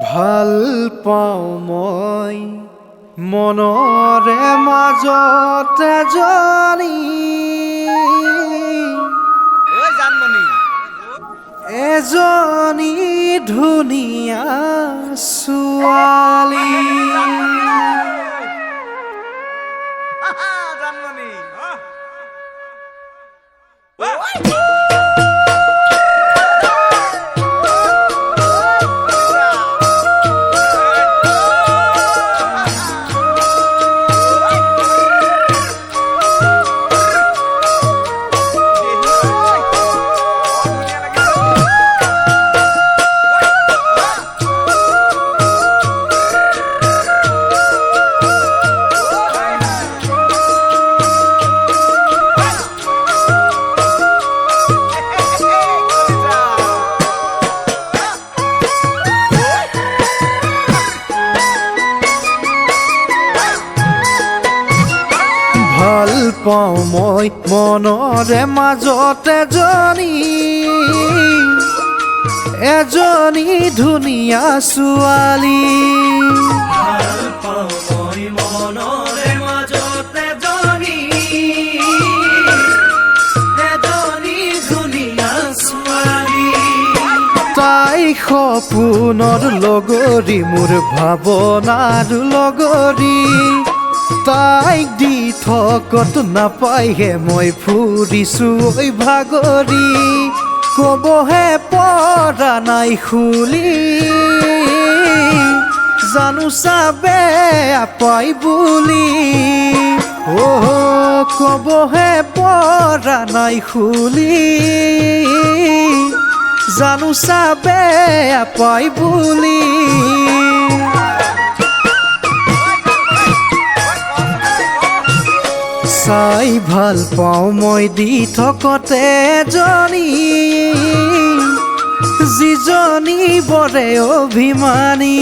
ভাল পাওঁ মই মনৰে মাজতে এজনী এজনী ধুনীয়া ছোৱালী ভাল পাওঁ মই মনৰে মাজতে এজনী ধুনীয়া ছোৱালী ভাল পাওঁ মই মনৰে মাজতে এজনী ধুনীয়া ছোৱালী তাই সপোনৰ লগৰী মোৰ ভাৱনাৰ লগৰী তাইক দি থকত নাপাইহে মই ফুৰিছো ঐ ভাগৰি কবহে পৰা নাই খুলি জানো চাবে আপাই বুলি কবহে পৰা নাই খুলি জানো চাবে আপাই বুলি চাই ভাল পাওঁ মই দি থকতে এজনী যিজনী বৰে অভিমানী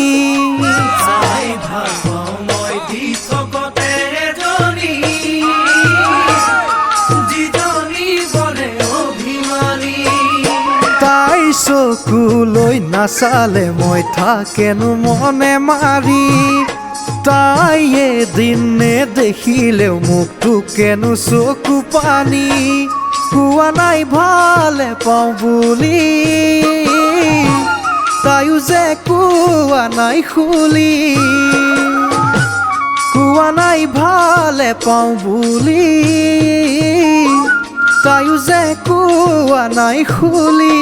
চাই ভাল পাওঁ মই দি থকতে এজনী যিজনী বৰে অভিমানী তাই চকুলৈ নাচালে মই থাকেনো মনে মাৰি তাই এদিনে দেখিলেও মুখটো কেনো চকু পানী কোৱা নাই ভালে পাওঁ বুলি তাইও যে কোৱা নাই খুলি কোৱা নাই ভালে পাওঁ বুলি তাইও যে কোৱা নাই খুলি